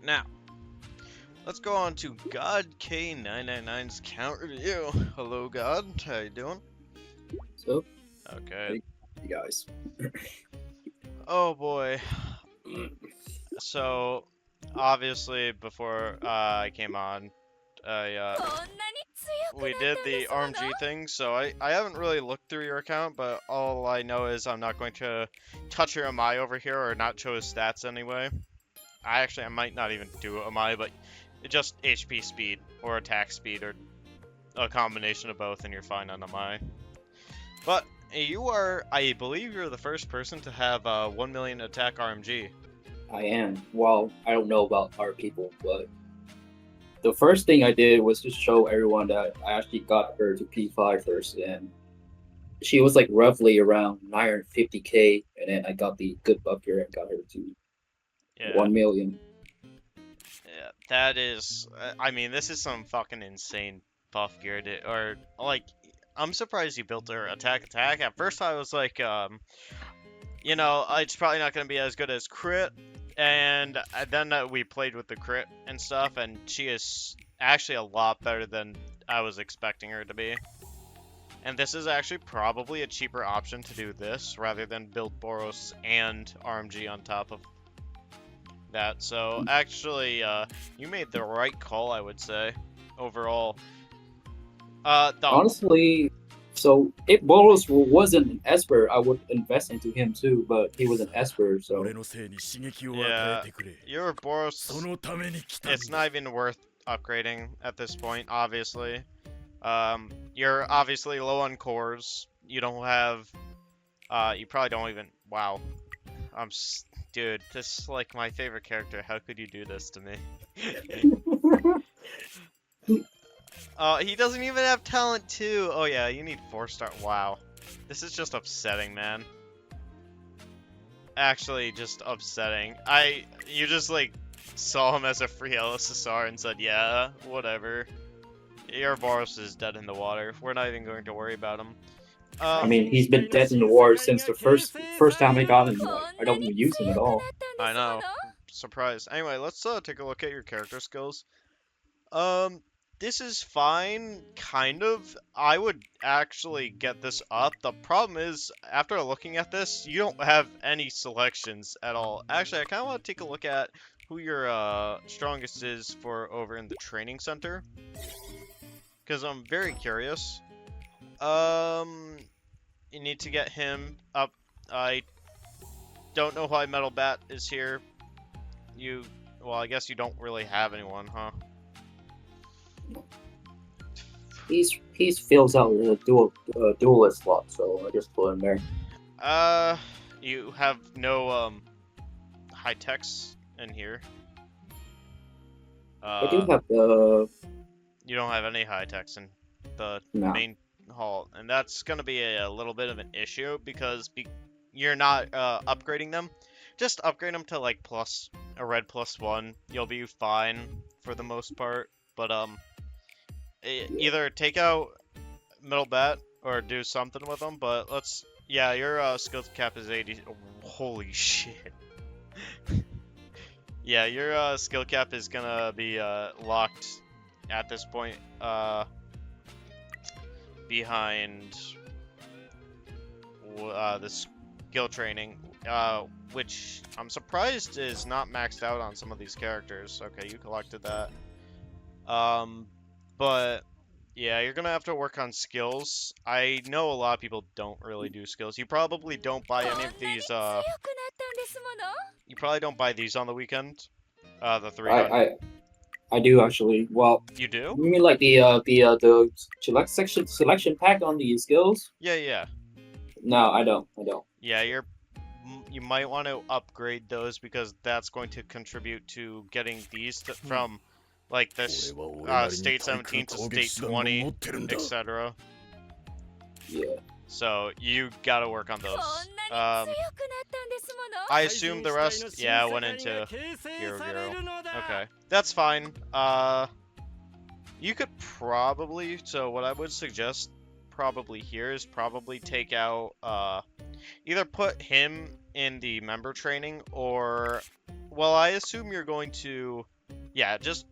Now, let's go on to GodK9999's count review. Hello, God. How you doing? So, Okay. you guys. Oh boy. So, obviously, before I came on, we did the RMG thing, so I haven't really looked through your account, but all I know is I'm not going to touch your MI over here, or not show his stats anyway. I might not even do MI, but just HP speed, or attack speed, or a combination of both, and you're fine on MI. But you are, I believe you're the first person to have 1 million attack RMG. I am. Well, I don't know about other people, but the first thing I did was to show everyone that I actually got her to P5 first, and she was like roughly around 950k, and then I got the good buff here and got her to 1 million. Yeah, that is, I mean, this is some fucking insane buff gear, or, like, I'm surprised you built her attack. At first I was like, you know, it's probably not going to be as good as crit, and then we played with the crit and stuff, and she is actually a lot better than I was expecting her to be. And this is actually probably a cheaper option to do this, rather than build Boros and RMG on top of that. So, actually, you made the right call, I would say, overall. Honestly, so if Boros wasn't an Esper, I would invest into him too, but he was an Esper, so... Yeah, your Boros, it's not even worth upgrading at this point, obviously. You're obviously low on cores. You don't have, you probably don't even, wow. Dude, this is like my favorite character. How could you do this to me? He doesn't even have talent too. Oh yeah, you need 4-star. Wow. This is just upsetting, man. Actually, just upsetting. You just like saw him as a free LSSR and said, yeah, whatever. Your Boros is dead in the water. We're not even going to worry about him. I mean, he's been dead in the war since the first time I got him. Like, I don't even use him at all. I know. Surprise. Anyway, let's take a look at your character skills. This is fine, kind of. I would actually get this up. The problem is, after looking at this, you don't have any selections at all. Actually, I kind of want to take a look at who your strongest is for over in the training center, because I'm very curious. You need to get him up. I don't know why Metal Bat is here. Well, I guess you don't really have anyone, huh? He fills out the duelist slot, so I just put him there. You have no high techs in here. I do have the. You don't have any high techs in the main hall, and that's gonna be a little bit of an issue because you're not upgrading them. Just upgrade them to like a red +1. You'll be fine for the most part. But either take out Middle Bat or do something with them. But yeah, your skill cap is 80. Oh, holy shit. Yeah, your skill cap is gonna be locked at this point. Behind the skill training, which I'm surprised is not maxed out on some of these characters. Okay, you collected that. But yeah, you're gonna have to work on skills. I know a lot of people don't really do skills. You probably don't buy any of these. You probably don't buy these on the weekend. The 300. I do actually. Well, you do? You mean like the selection pack on the skills? Yeah. No, I don't. Yeah, you might want to upgrade those because that's going to contribute to getting these from like this state 17 to state 20, etc. Yeah. So you gotta work on those. I assume the rest, yeah, went into Hero. Okay, that's fine. You could probably, so what I would suggest probably here is probably take out, either put him in the member training or, well, I assume you're going to yeah, just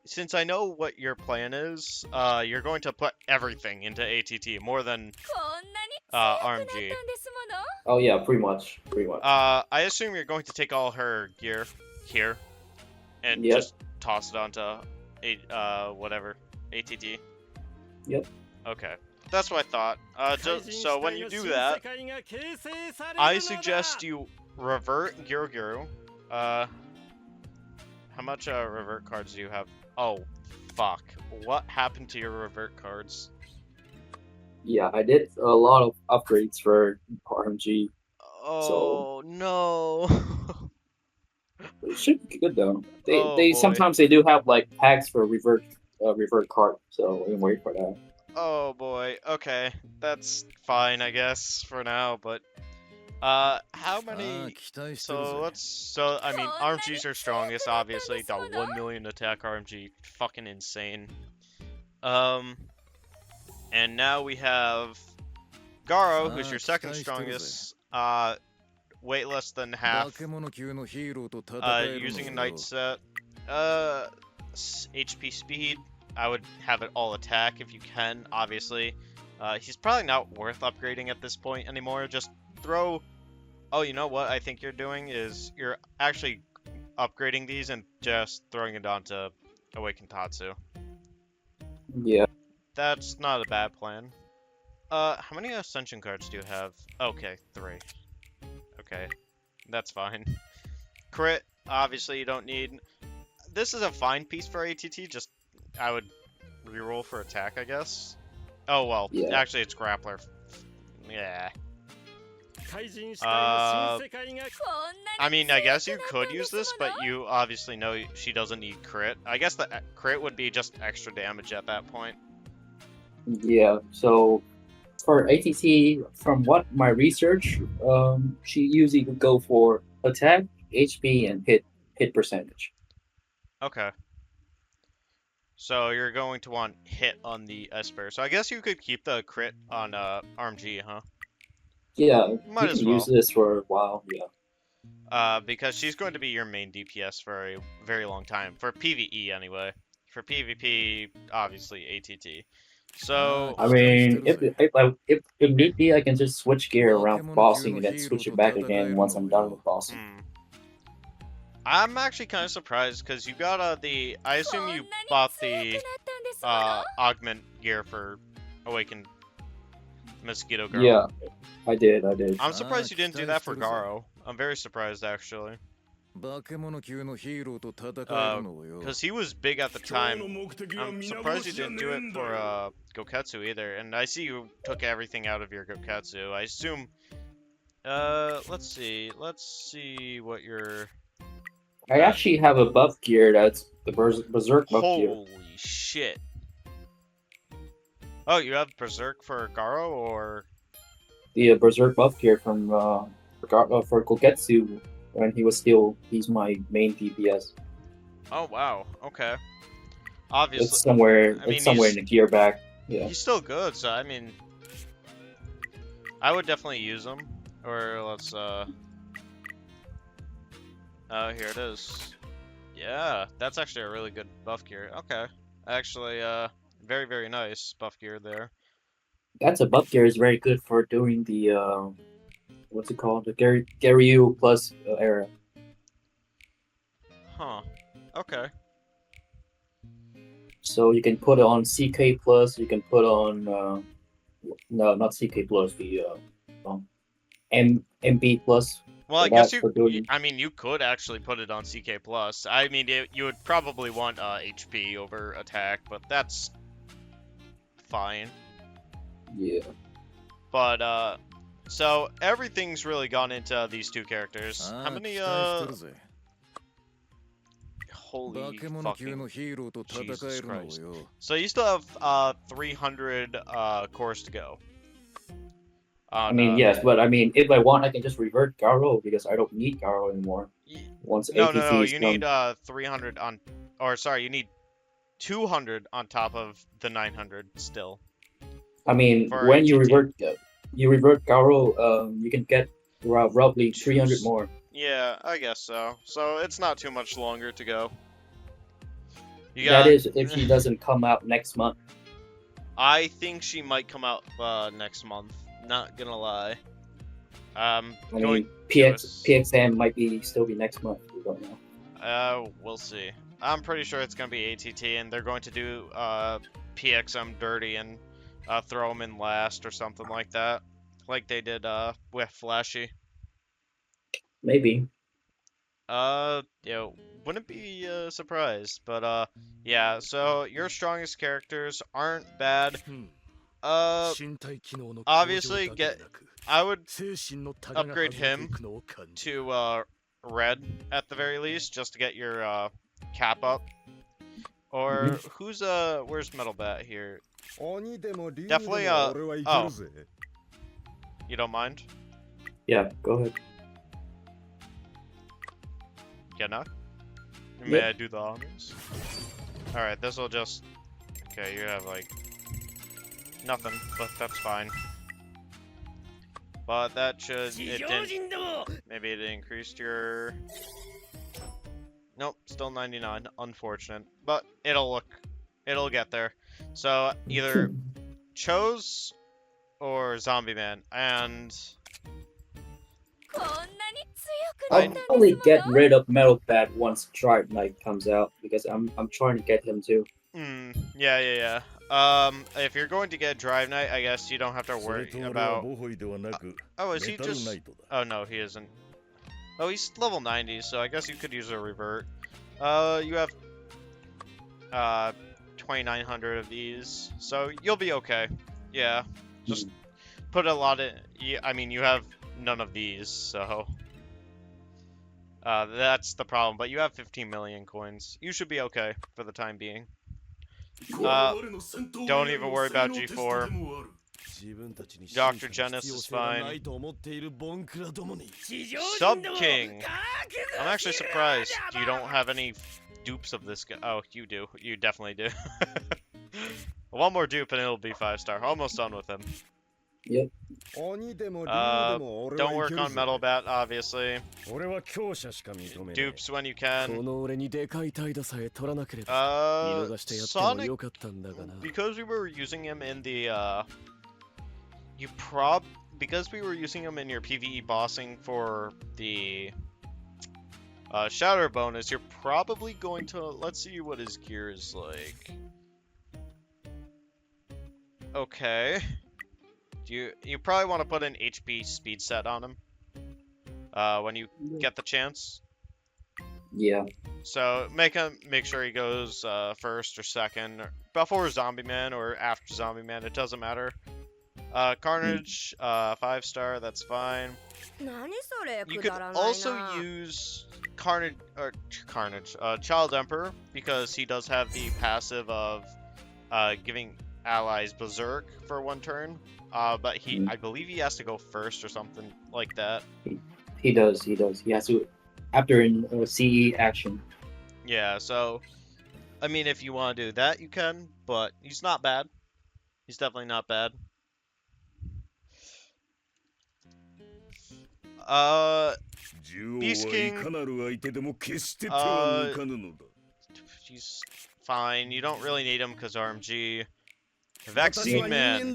since I know what your plan is, you're going to put everything into ATT more than RMG. Oh yeah, pretty much, pretty much. I assume you're going to take all her gear here and Yep. just toss it onto whatever ATT. Yep. Okay, that's what I thought. So when you do that, I suggest you revert Giru. How much revert cards do you have? Oh, fuck. What happened to your revert cards? Yeah, I did a lot of upgrades for RMG, so Oh, no. it should be good though. They Oh, they boy. sometimes they do have like packs for revert card, so we can wait for that. Oh, boy. Okay, that's fine, I guess, for now, but... how many... I mean, RMGs are strongest, obviously. The 1 million attack RMG, fucking insane. And now we have Garo, who's your second strongest. Weight less than half. Using a night set. HP speed. I would have it all attack if you can, obviously. He's probably not worth upgrading at this point anymore. Just throw... Oh, you know what I think you're doing is you're actually upgrading these and just throwing it onto Awakened Tatsu. Yeah. That's not a bad plan. How many Ascension cards do you have? Okay, 3. Okay, that's fine. Crit, obviously you don't need... This is a fine piece for ATT, just... I would reroll for attack, I guess. Oh, well, Yeah. actually it's Grappler. Yeah. I mean, I guess you could use this, but you obviously know she doesn't need crit. I guess the crit would be just extra damage at that point. Yeah. So for ATT, from what my research, she usually would go for attack, HP, and hit percentage. Okay. So you're going to want hit on the Esper. So I guess you could keep the crit on RMG, huh? Yeah, Might you as can well. use this for a while. Yeah. Because she's going to be your main DPS for a very long time. For PvE, anyway. For PvP, obviously, ATT. So... I mean, if need be, I can just switch gear around bossing and then switch it back again once I'm done with bossing. I'm actually kind of surprised, because you got I assume you bought the augment gear for Awakened Mosquito Girl. Yeah, I did. I'm surprised you didn't do that for Garo. I'm very surprised, actually. Because he was big at the time. I'm surprised you didn't do it for Goketsu either. And I see you took everything out of your Goketsu. I assume... let's see what your... I actually have a buff gear that's the Berserk buff gear. Holy shit. Oh, you have Berserk for Garo, or... The Berserk buff gear from for Goketsu when he's my main DPS. Oh wow, okay. Obviously, it's somewhere in the gear back. Yeah. He's still good, so I mean, I would definitely use him. Or let's oh, here it is. Yeah, that's actually a really good buff gear. Okay, actually, very very nice buff gear there. That's a buff gear is very good for doing the what's it called, the Garyu plus era. Huh. Okay. So you can put it on CK plus. You can put on no, not CK plus. The MB plus. Well, I guess I mean, you could actually put it on CK plus. I mean, you would probably want HP over attack, but that's fine. Yeah. But so everything's really gone into these two characters. How many Holy fucking Jesus Christ. So you still have 300 cores to go. I mean, yes, but I mean, if I want, I can just revert Garo because I don't need Garo anymore. Once no, you need 300 on, or sorry, you need 200 on top of the 900 still. I mean, when you revert Garo, you can get roughly 300 more. Yeah, I guess so. So it's not too much longer to go. You That got. is if she doesn't come out next month. I think she might come out next month. Not gonna lie. I Going mean, to PXM might be still be next month. We don't know. we'll see. I'm pretty sure it's gonna be ATT, and they're going to do PXM dirty and throw them in last or something like that, like they did with Flashy. Maybe. Yeah, wouldn't be surprised, but yeah. So your strongest characters aren't bad. Uh, obviously I would upgrade him to red at the very least, just to get your cap up. Or who's where's Metal Bat here? Definitely oh, you don't mind? Yeah, go ahead. Yeah, no? May Yep. I do the honors? Alright, this will just okay, you have like nothing, but that's fine. But that should it didn't maybe it increased your nope, still 99. Unfortunate. But it'll get there. So either Chose or Zombie Man, and I'll probably get rid of Metal Bat once Drive Knight comes out because I'm trying to get him too. yeah. If you're going to get Drive Knight, I guess you don't have to worry about. Oh, is he just? Oh no, he isn't. Oh, he's level 90, so I guess you could use a revert. You have 2,900 of these, so you'll be okay. Yeah, just put a lot of. I mean, you have none of these, so that's the problem. But you have 15 million coins. You should be okay for the time being. Don't even worry about G4. Dr. Genis is fine. Sub King. I'm actually surprised you don't have any dupes of this guy. Oh, you do. You definitely do. One more dupe and it'll be 5-star. Almost done with him. Yep. Don't work on Metal Bat, obviously. Dupes when you can. Sonic, because we were using him in the, because we were using him in your PvE bossing for the, Shatter bonus, you're probably going to, let's see what his gear is like. Okay. You probably want to put an HP speed set on him when you get the chance. Yeah. So make sure he goes first or second, or before Zombie Man or after Zombie Man. It doesn't matter. Carnage, 5-star. That's fine. You could also use Carnage, Child Emperor, because he does have the passive of giving allies Berserk for 1 turn. But I believe he has to go first or something like that. He does. He has to after in CE action. Yeah. So, I mean, if you want to do that, you can. But he's not bad. He's definitely not bad. Beast King. He's fine. You don't really need him because RMG. Vaccine Man.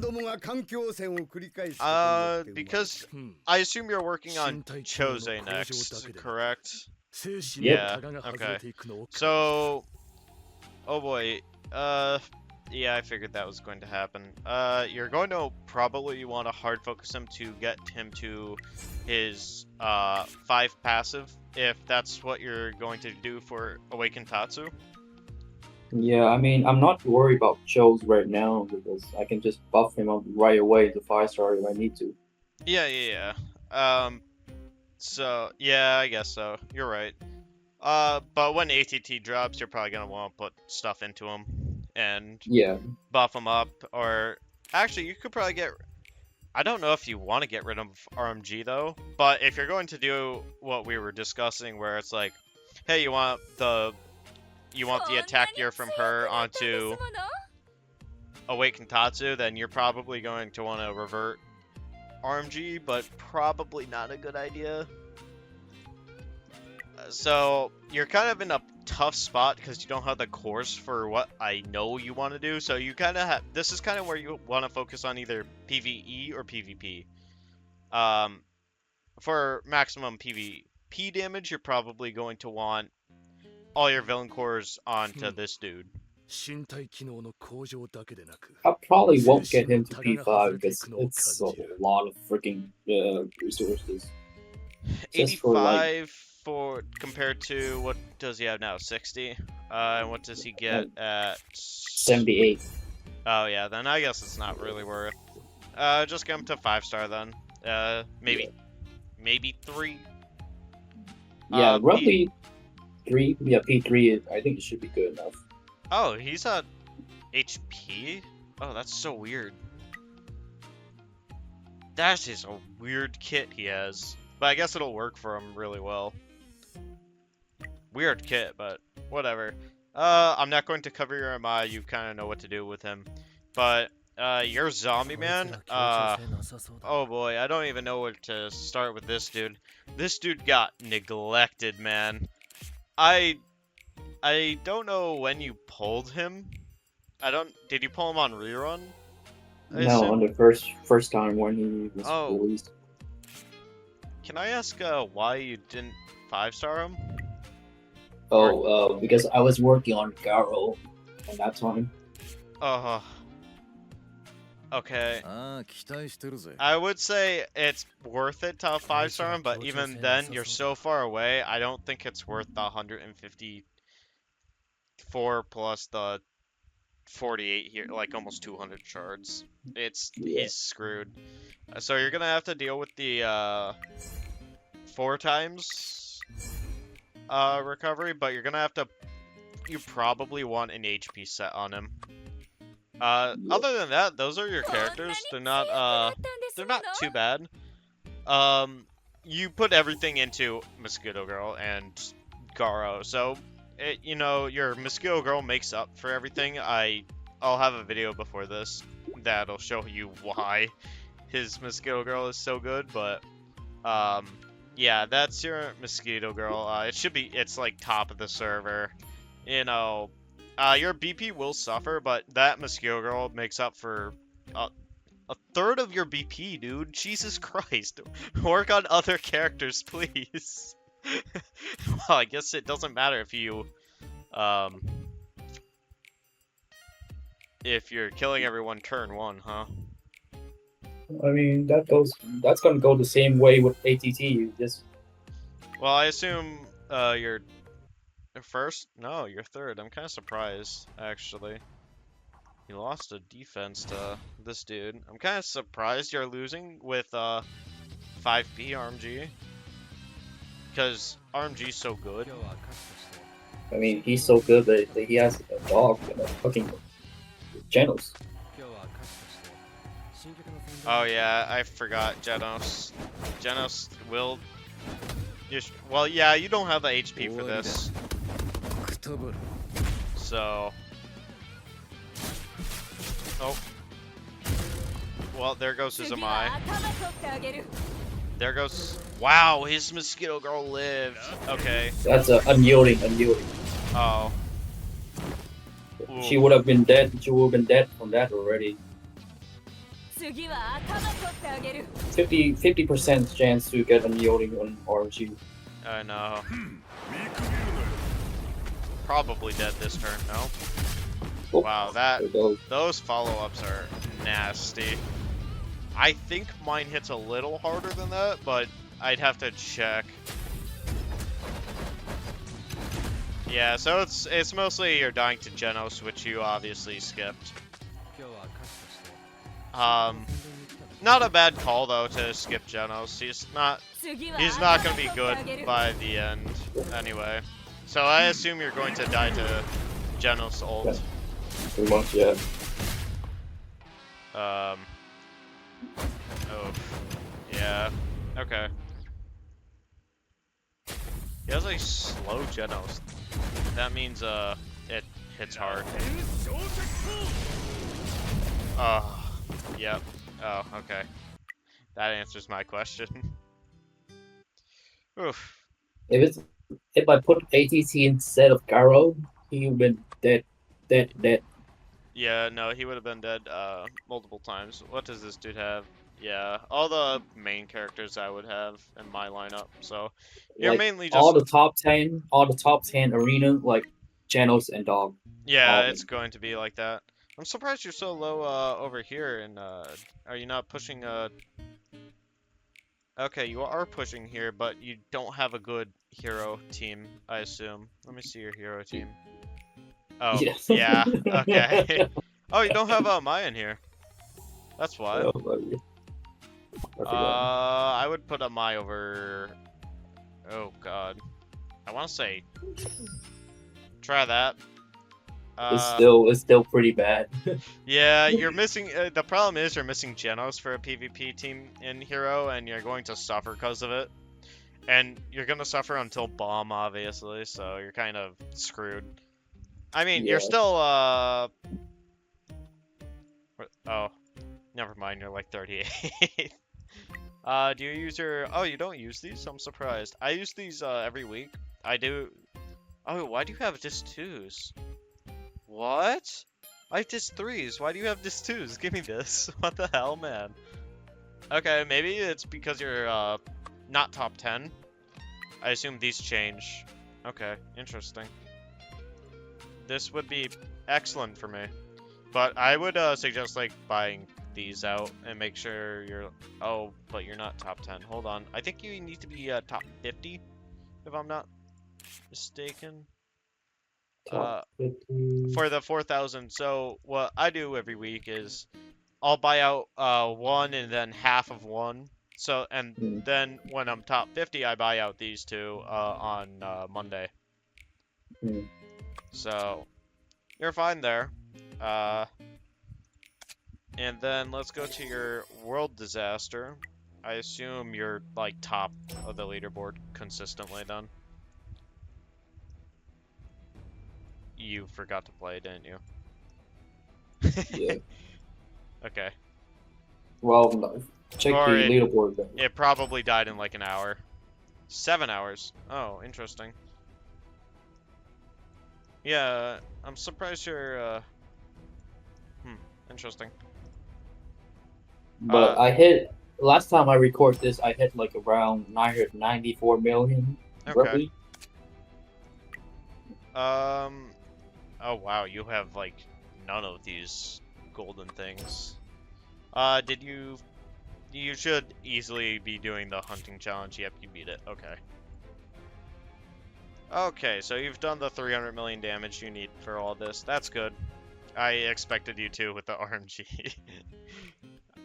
Because I assume you're working on Chose next, correct? Yeah. Okay. So, oh boy. Yeah, I figured that was going to happen. You're going to probably want to hard focus him to get him to his 5 passive, if that's what you're going to do for Awakened Tatsu. Yeah, I mean, I'm not worried about Joe's right now because I can just buff him up right away to 5-star if I need to. Yeah. So, yeah, I guess so. You're right. But when ATT drops, you're probably gonna want to put stuff into him and buff him up. Or, actually, you could probably get... I don't know if you want to get rid of RMG, though. But if you're going to do what we were discussing, where it's like, hey, you want the attack gear from her onto Awakened Tatsu, then you're probably going to want to revert RMG, but probably not a good idea. So you're kind of in a tough spot because you don't have the course for what I know you want to do. So you kind of have. This is kind of where you want to focus on either PvE or PvP. Um, for maximum PvP damage, you're probably going to want all your villain cores onto this dude. I probably won't get him to P5 because it's a lot of freaking resources. Just for like 85 for compared to what does he have now? 60. And what does he get at 78. Oh yeah, then I guess it's not really worth. Just get him to 5-star then. Maybe 3. Yeah, roughly 3. Yeah, P3. I think it should be good enough. Oh, he's at HP. Oh, that's so weird. That is a weird kit he has, but I guess it'll work for him really well. Weird kit, but whatever. I'm not going to cover your MI. You kind of know what to do with him, but your zombie man. Oh boy, I don't even know where to start with this dude. This dude got neglected, man. I don't know when you pulled him. Did you pull him on rerun? No, on the first time when he was released. Can I ask why you didn't 5-star him? Oh, because I was working on Garo at that time. Okay. I would say it's worth it to 5-star him, but even then, you're so far away. I don't think it's worth the 154 plus the 48 here, like almost 200 shards. He's screwed. So you're gonna have to deal with the 4 times recovery, but you're gonna have to. You probably want an HP set on him. Other than that, those are your characters. They're not too bad. You put everything into Mosquito Girl and Garo, so your Mosquito Girl makes up for everything. I'll have a video before this that'll show you why his Mosquito Girl is so good, but yeah, that's your Mosquito Girl. It's like top of the server. Your BP will suffer, but that Mosquito Girl makes up for a third of your BP, dude. Jesus Christ. Work on other characters, please. Well, I guess it doesn't matter if you're killing everyone turn 1, huh? I mean, that's gonna go the same way with ATT. You just. Well, I assume you're first? No, you're third. I'm kind of surprised, actually. You lost a defense to this dude. I'm kind of surprised you're losing with 5P RMG. Because RMG's so good. I mean, he's so good that he has a dog and a fucking Genos. Oh yeah, I forgot Genos. Genos will... Well, yeah, you don't have the HP for this. So... Oh. Well, there goes his MI. There goes... Wow, his Mosquito Girl lived. Okay. That's unyielding. Oh. Ooh. She would have been dead. She would have been dead from that already. 50% chance to get unyielding on RMG. I know. Probably dead this turn, no? Oh, wow, those follow-ups are nasty. I think mine hits a little harder than that, but I'd have to check. Yeah, so it's mostly you're dying to Genos, which you obviously skipped. Not a bad call though to skip Genos. He's not gonna be good by the end anyway. So I assume you're going to die to Genos ult. Yeah. Pretty much, yeah. Oh, yeah. Okay. He has a slow Genos. That means it hits hard. Yep. Oh, okay. That answers my question. Oof. If it's If I put ATT instead of Garo, he would been dead. Yeah, no, he would have been dead multiple times. What does this dude have? Yeah, all the main characters I would have in my lineup. So you're Like mainly just all the top 10 arena, like Janos and Dog, all yeah, of it's them. going to be like that. I'm surprised you're so low over here and are you not pushing okay, you are pushing here, but you don't have a good hero team, I assume. Let me see your hero team. Oh, Yeah. yeah. Okay. Oh, you don't have Maya in here. That's why. Oh, I forgot. I would put a Mai over. Oh God, I want to say try that. Uh, It's still pretty bad. yeah, you're missing. The problem is you're missing Genos for a PvP team in Hero, and you're going to suffer because of it. And you're gonna suffer until Bomb, obviously. So you're kind of screwed. I mean, you're Yeah. still. Oh, never mind. You're like 38. Do you use your? Oh, you don't use these? I'm surprised. I use these every week. I do. Oh, why do you have disc twos? What? I have disc threes. Why do you have disc twos? Give me this. What the hell, man? Okay, maybe it's because you're not top 10. I assume these change. Okay, interesting. This would be excellent for me. But I would suggest like buying these out and make sure you're. Oh, but you're not top 10. Hold on. I think you need to be top 50, if I'm not mistaken. Top Uh, 50. for the 4,000. So what I do every week is I'll buy out one and then half of one. So and Hmm. then when I'm top 50, I buy out these two on Monday. Hmm. So you're fine there. Uh, and then let's go to your world disaster. I assume you're like top of the leaderboard consistently then. You forgot to play, didn't you? Yeah. Okay. Well, no. Check Or the leaderboard then. it probably died in like an hour. 7 hours. Oh, interesting. Yeah, I'm surprised you're, hmm, interesting. Uh, But I hit last time I recorded this, I hit like around 994 million okay. roughly. Um, oh wow, you have like none of these golden things. Did you should easily be doing the hunting challenge. Yep, you beat it. Okay. Okay, so you've done the 300 million damage you need for all this. That's good. I expected you to with the RMG.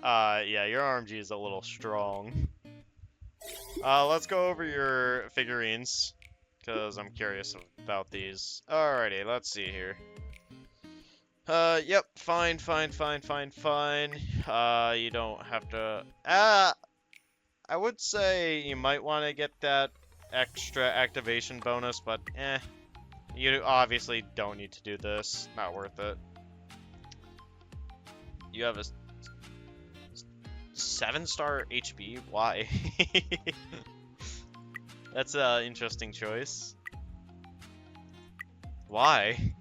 Yeah, your RMG is a little strong. Let's go over your figurines, because I'm curious about these. Alrighty, let's see here. Yep, fine, fine, fine, fine, fine. You don't have to... I would say you might want to get that extra activation bonus, but you obviously don't need to do this. Not worth it. You have a 7-star HB? Why? That's an interesting choice. Why?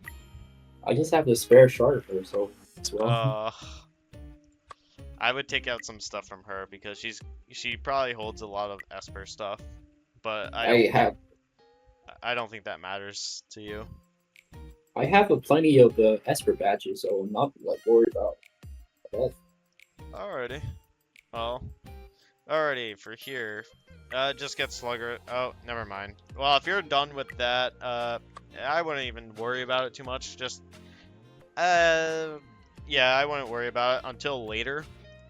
I just have the spare shard for so as well. Uh, I would take out some stuff from her because she probably holds a lot of Esper stuff, but I have I don't think that matters to you. I have a plenty of the Esper badges, so I'm not like worried about that. Alrighty. Well, alrighty for here. Just get Slugger. Oh, never mind. Well, if you're done with that, I wouldn't even worry about it too much. Just, yeah, I wouldn't worry about it until later,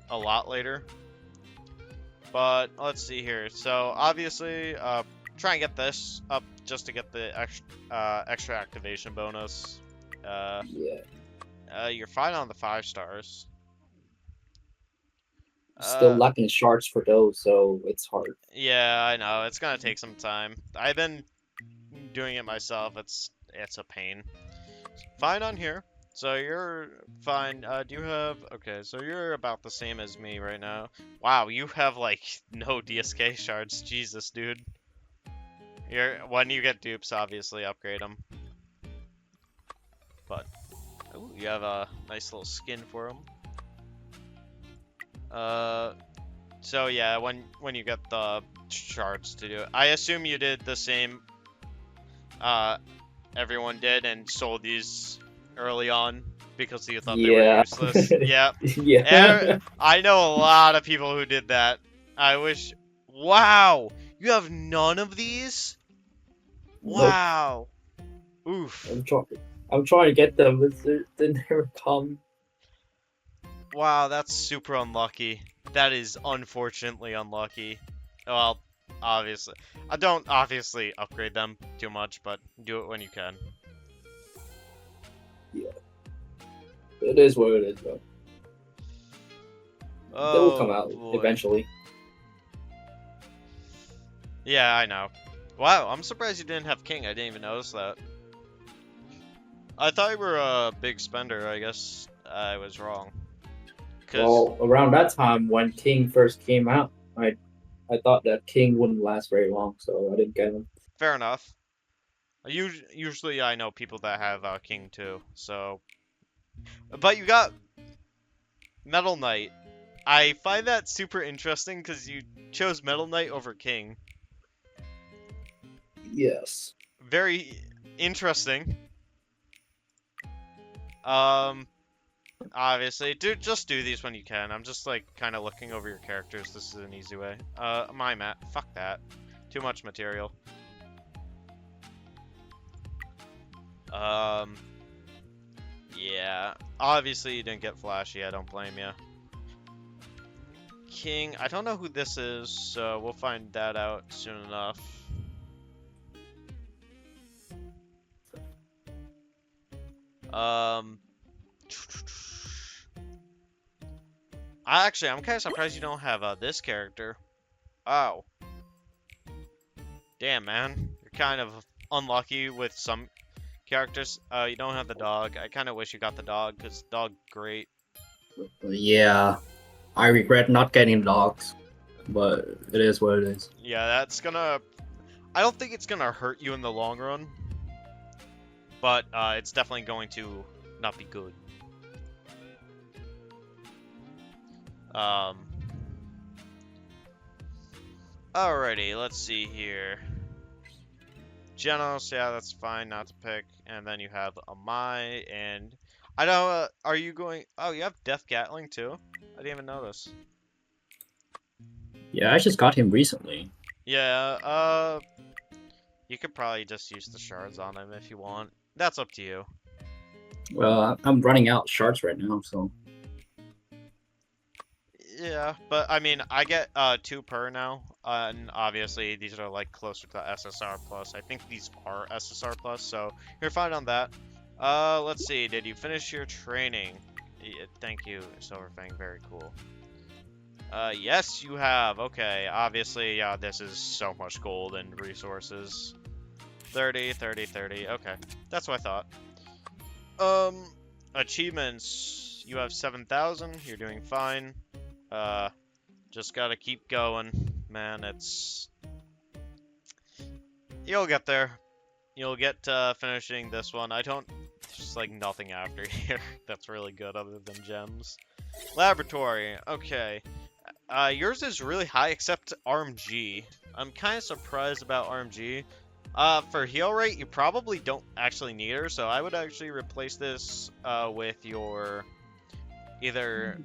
a lot later. But let's see here. So obviously, try and get this up just to get the extra activation bonus. Uh, Yeah, you're fine on the 5 stars. still Uh, lacking shards for those, so it's hard. yeah, I know it's gonna take some time. I've been doing it myself. It's a pain. Fine on here. So you're fine. Do you have... Okay, so you're about the same as me right now. Wow, you have, like, no DSK shards. Jesus, dude. When you get dupes, obviously upgrade them. But ooh, you have a nice little skin for them. So yeah, when you get the shards to do it, I assume you did the same. Everyone did and sold these early on because you thought they were Yeah. useless. Yeah, Yeah. I know a lot of people who did that. I wish. Wow, you have none of these? Nope. Wow. Oof. I'm trying. I'm trying to get them, but they never come. Wow, that's super unlucky. That is unfortunately unlucky. Well, obviously. I don't obviously upgrade them too much, but do it when you can. Yeah. It is what it is, though. They will come Oh out boy. eventually. Yeah, I know. Wow, I'm surprised you didn't have King. I didn't even notice that. I thought you were a big spender. I guess I was wrong. Cause Well, around that time when King first came out, I thought that King wouldn't last very long, so I didn't get him. fair enough. Usually I know people that have King too. So, but you got Metal Knight. I find that super interesting because you chose Metal Knight over King. Yes. Very interesting. Um, obviously, just do these when you can. I'm just like kind of looking over your characters. This is an easy way. My mat. Fuck that. Too much material. Um, yeah. Obviously, you didn't get flashy. I don't blame you. King. I don't know who this is, so we'll find that out soon enough. Um, I'm kind of surprised you don't have this character. Oh, damn, man. You're kind of unlucky with some characters. You don't have the dog. I kind of wish you got the dog, because dog, great. Yeah. I regret not getting dogs, but it is what it is. Yeah, that's gonna... I don't think it's gonna hurt you in the long run, but it's definitely going to not be good. Um, alrighty, let's see here. Genos, yeah, that's fine not to pick. And then you have Amai, and I don't. Are you going? Oh, you have Death Gatling too. I didn't even notice. Yeah, I just got him recently. Yeah. You could probably just use the shards on him if you want. That's up to you. Well, I'm running out shards right now, so Yeah, but I mean, I get 2 per now, and obviously these are like closer to SSR plus. I think these are SSR plus, so you're fine on that. Let's see. Did you finish your training? Yeah, thank you, Silverfang. Very cool. Yes, you have. Okay, obviously, yeah, this is so much gold and resources. 30, 30, 30. Okay, that's what I thought. Achievements. You have 7,000. You're doing fine. Uh, just gotta keep going, man. You'll get there. You'll get to finishing this one. There's like nothing after here that's really good other than gems. Laboratory. Okay. Yours is really high except RMG. I'm kind of surprised about RMG. For heal rate, you probably don't actually need her, so I would actually replace this with your either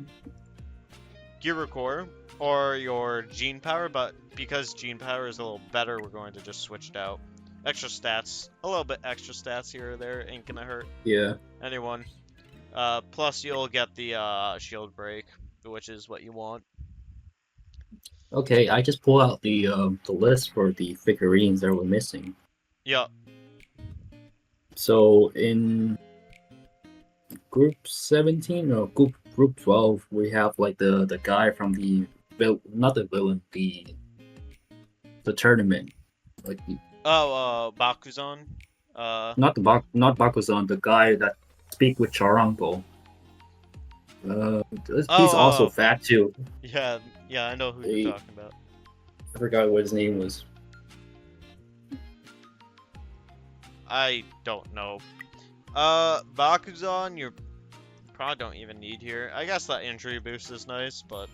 Core or your Gene Power, but because Gene Power is a little better, we're going to just switch it out. Extra stats, a little bit extra stats here or there, ain't gonna hurt yeah. anyone. Plus you'll get the shield break, which is what you want. Okay, I just pulled out the list for the figurines that were missing. Yup. So in group 17 or group 12, we have like the guy from not the villain, the tournament, like Oh, Bakuzan. not Bakuzan, the guy that speak with Charango. He's also Oh, fat too. yeah, yeah, I know who you're talking about. I forgot what his name was. I don't know. Bakuzan, you probably don't even need here. I guess that injury boost is nice, but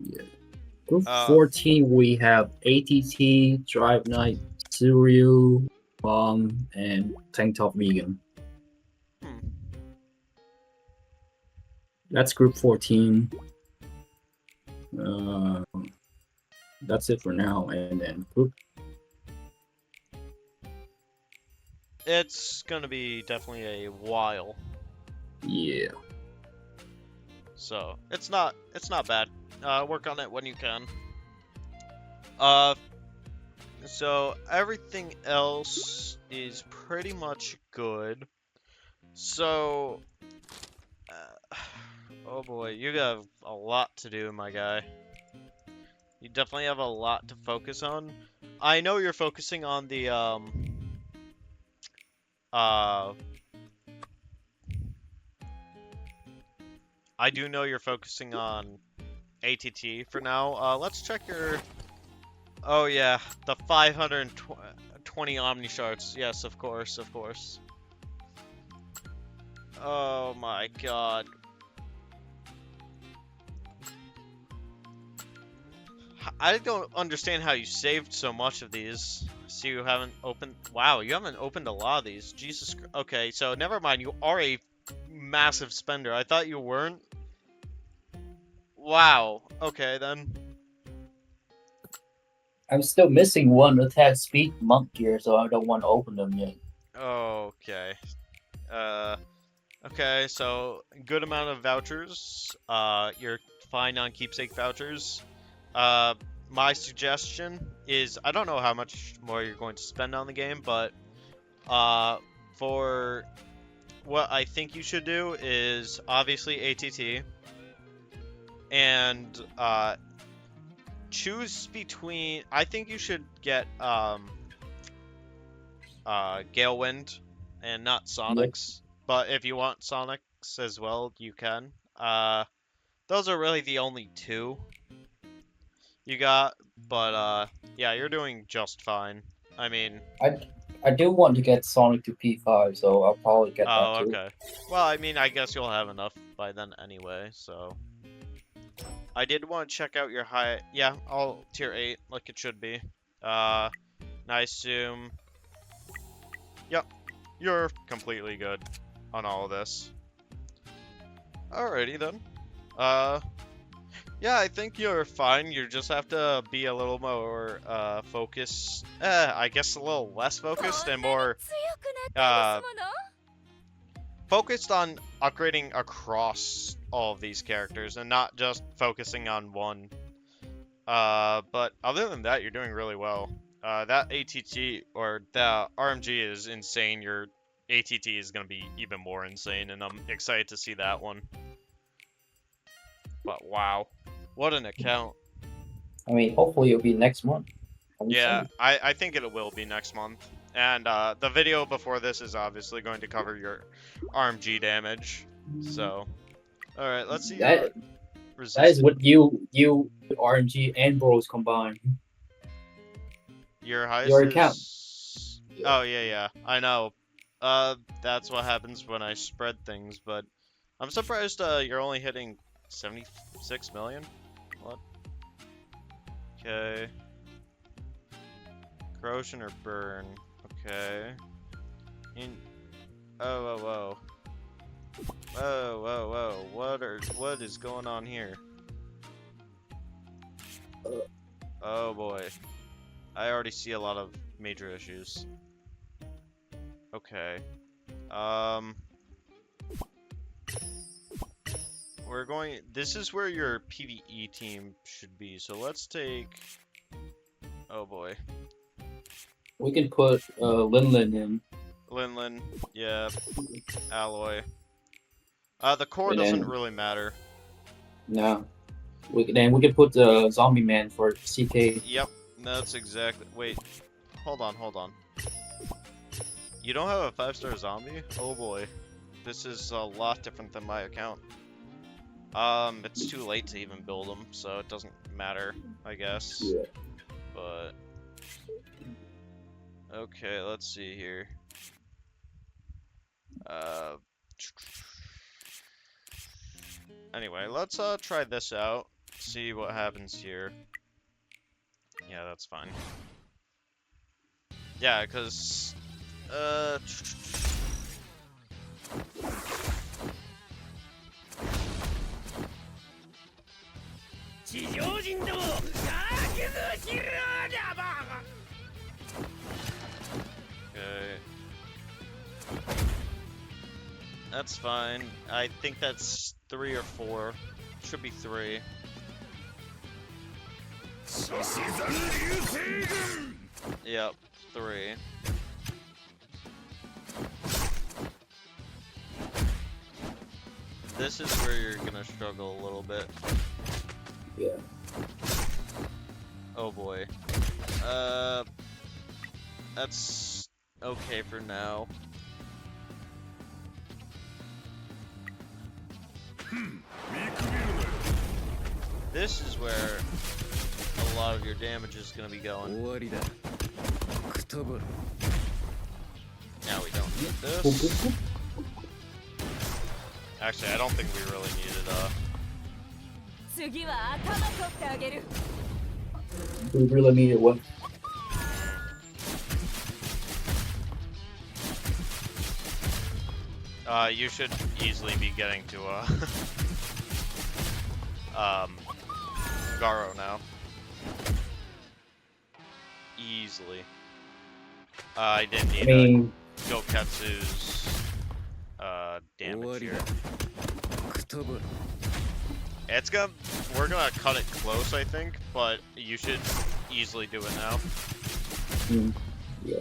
Yeah. Group uh, 14, we have ATT, Drive Knight, Suryu, and Tank Top Vegan. hmm. That's group 14. Uh, that's it for now. And then group, It's gonna be definitely a while, yeah. so it's not bad. Work on it when you can. Uh, so everything else is pretty much good. So, oh boy, you have a lot to do, my guy. You definitely have a lot to focus on. I know you're focusing on the uh I do know you're focusing on ATT for now. Let's check your. Oh yeah, the 520 Omni shards. Yes, of course, of course. Oh my god. I don't understand how you saved so much of these. See, you haven't opened. Wow, you haven't opened a lot of these. Jesus. Okay, so never mind. You are a massive spender. I thought you weren't. Wow. Okay then. I'm still missing one attack speed monk gear, so I don't want to open them yet. Okay. Uh. Okay, so good amount of vouchers. You're fine on keepsake vouchers. Uh, my suggestion is I don't know how much more you're going to spend on the game, but for what I think you should do is obviously ATT and choose between. I think you should get Galewind and not Yep. Sonics. But if you want Sonics as well, you can. Those are really the only two you got. But yeah, you're doing just fine. I mean, I I do want to get Sonic to P5, so I'll probably get that oh, too. okay. Well, I mean, I guess you'll have enough by then anyway. So I did want to check out your high. Yeah, all tier 8 like it should be. Uh, nice zoom. Yep, you're completely good on all of this. Alrighty then. Uh, yeah, I think you're fine. You just have to be a little more focused. I guess a little less focused and more uh focused on upgrading across all of these characters and not just focusing on one. But other than that, you're doing really well. That ATT or the RMG is insane. Your ATT is gonna be even more insane, and I'm excited to see that one. But wow, what an account! I mean, hopefully it'll be next month. I'm Yeah, excited. I think it will be next month. And the video before this is obviously going to cover your RMG damage. So, all right, let's see your That that is resist. what you RNG and Bros combined. Your highest Your account. is. Yeah. Oh yeah, yeah, I know. That's what happens when I spread things. But I'm surprised you're only hitting 76 million. What? Okay. Corrosion or burn. Okay. In. Oh, whoa, whoa. Whoa, whoa, whoa. What is going on here? Oh boy. I already see a lot of major issues. Okay. Um we're going this is where your PvE team should be. So let's take oh boy. We can put Linlin in, Linlin, yeah, Alloy. The core and doesn't then really matter. no, we can put Zombie Man for CK. Yep, that's exactly wait. Hold on, hold on. You don't have a 5-star zombie? Oh boy. This is a lot different than my account. It's too late to even build them, so it doesn't matter, I guess. Yeah. But okay, let's see here. Uh, anyway, let's try this out. See what happens here. Yeah, that's fine. Yeah, cause okay. That's fine. I think that's 3 or 4. Should be 3. Yep, 3. This is where you're gonna struggle a little bit. Yeah. Oh boy. That's okay for now. This is where a lot of your damage is gonna be going. Now we don't need this. Actually, I don't think we really needed We really needed one. you should easily be getting to Garo now. Easily. I didn't need Goketsu's damage here. It's gonna we're gonna cut it close, I think, but you should easily do it now. Yeah.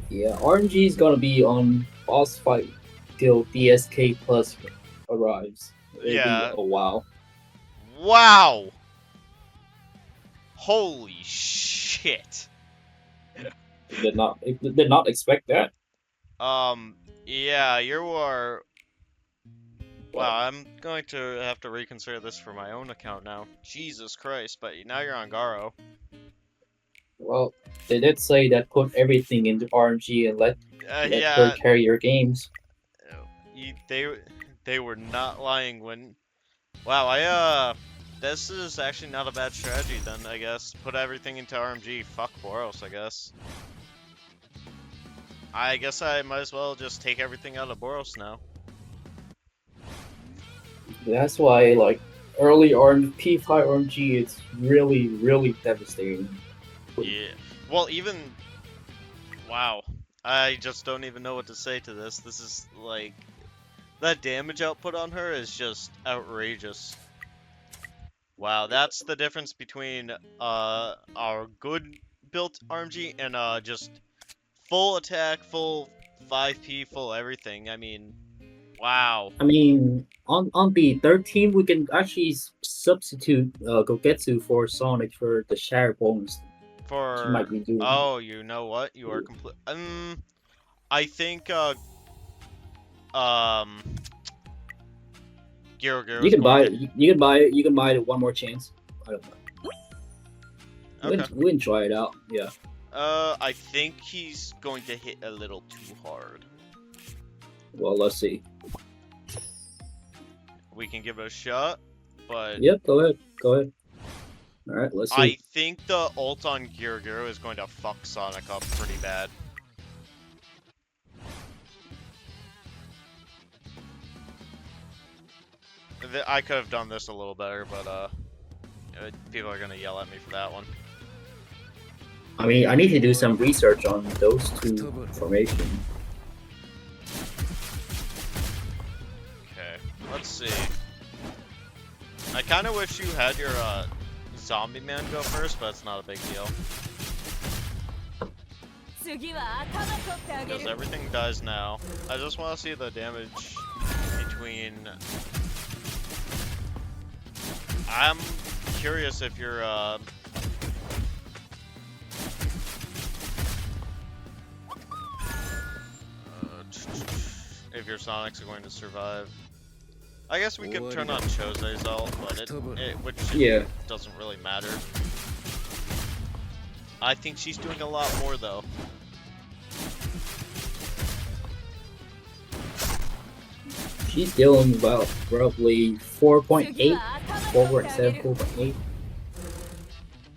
Yeah, RMG is gonna be on boss fight till DSK plus arrives. It'll Yeah. be a while. Wow! Holy shit! Did not expect that. Yeah, you are. Wow, I'm going to have to reconsider this for my own account now. Jesus Christ! But now you're on Garo. Well, they did say that put everything into RMG and let Yeah. her carry your games. They were not lying when. Wow, this is actually not a bad strategy then, I guess. Put everything into RMG. Fuck Boros, I guess. I guess I might as well just take everything out of Boros now. That's why, like, early P5 RMG, it's really, really devastating. Yeah. Well, even. Wow. I just don't even know what to say to this. This is like. That damage output on her is just outrageous. Wow, that's the difference between our good built RMG and just full attack, full 5p, full everything. I mean, wow. I mean, on the 13, we can actually substitute Gogetsu for Sonic for the share bonus. For might be doing. Oh, you know what? You are complete. I think Giro You can buy it. You can buy it. You can buy it one more chance. I don't know. Okay. We can try it out. Yeah. I think he's going to hit a little too hard. Well, let's see. We can give it a shot, but Yep. Go ahead. Go ahead. All right. Let's see. I think the ult on Giro is going to fuck Sonic up pretty bad. I could have done this a little better, but people are gonna yell at me for that one. I mean, I need to do some research on those two formations. Okay, let's see. I kind of wish you had your zombie man go first, but it's not a big deal. Because everything dies now. I just want to see the damage between. I'm curious if you're if your Sonics are going to survive. I guess we could turn on Chose's ult, but which doesn't really matter. I think she's doing a lot more though. She's dealing about roughly 4.8, 4.7, 4.8.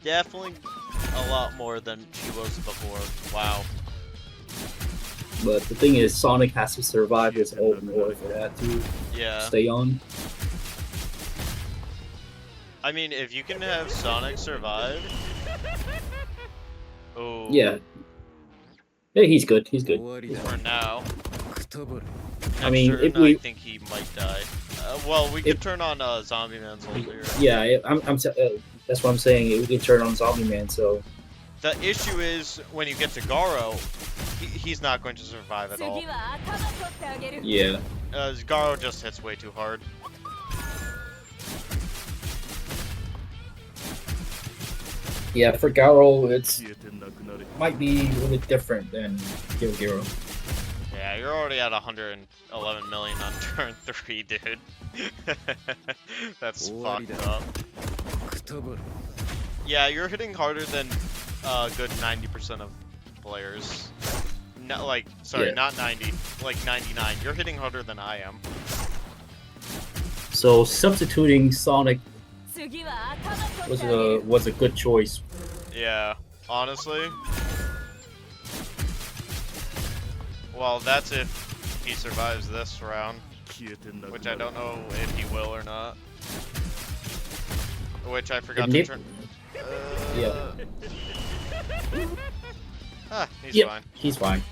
Definitely a lot more than she was before. Wow. But the thing is, Sonic has to survive his ult in order for that to Yeah. stay on. I mean, if you can have Sonic survive. Oh. Yeah. Yeah, he's good. He's good. For now. I mean, Next if turn, I we, think he might die. Well, we could turn on Zombie Man's ult here. yeah, that's what I'm saying. We can turn on Zombie Man. So The issue is when you get to Garo, he's not going to survive at all. yeah, Garo just hits way too hard. yeah. For Garo, it's might be a little bit different than Giro. Yeah, you're already at 111 million on turn 3, dude. That's fucked up. Yeah, you're hitting harder than a good 90% of players. No, like, sorry, Yeah. not 90, like 99. You're hitting harder than I am. So substituting Sonic was a good choice. Yeah, honestly. Well, that's if he survives this round, which I don't know if he will or not. Which I forgot to turn. Yeah. He's fine. He's fine.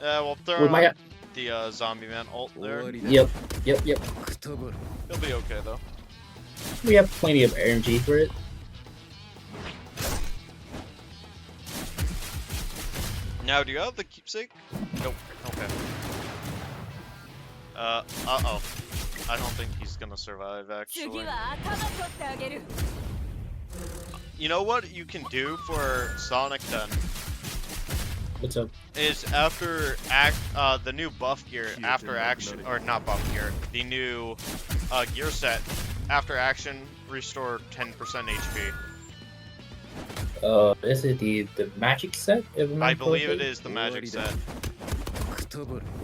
We'll throw on the Zombie Man ult there. Yep. He'll be okay though. We have plenty of RMG for it. Now, do you have the keepsake? Nope. Okay. Uh-oh. I don't think he's gonna survive, actually. You know what you can do for Sonic, then? What's up? Is after the new buff gear, after action, or not buff gear, the new gear set, after action, restore 10% HP. Is it the magic set? I believe it is the magic set.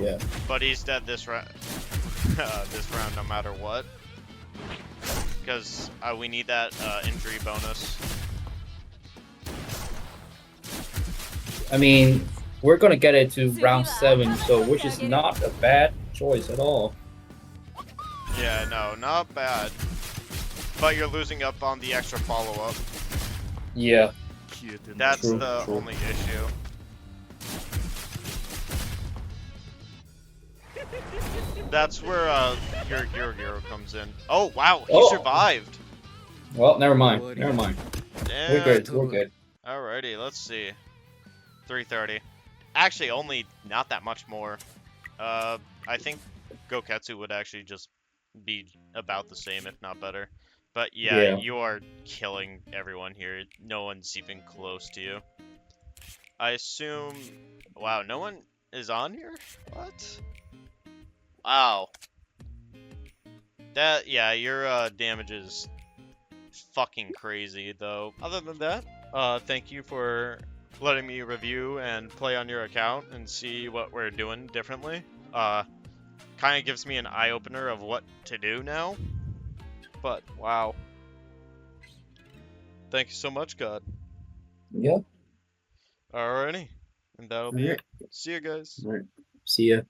Yeah. But he's dead this round. This round, no matter what, because we need that injury bonus. I mean, we're gonna get it to round 7, so which is not a bad choice at all. Yeah, no, not bad. But you're losing up on the extra follow-up. Yeah. That's the only issue. That's where your Giro comes in. Oh wow, he survived. Well, never mind. Never mind. Damn. We're good. We're good. Alrighty, let's see. 330. Actually, only not that much more. I think Goketsu would actually just be about the same, if not better. But yeah, you are killing everyone here. No one's even close to you. I assume... Wow, no one is on here? What? Wow. That, yeah, your damage is fucking crazy, though. Other than that, thank you for letting me review and play on your account and see what we're doing differently. Kind of gives me an eye-opener of what to do now. But, wow. Thank you so much, God. Yeah. Alrighty. And that'll be it. See you guys. Alright. See ya.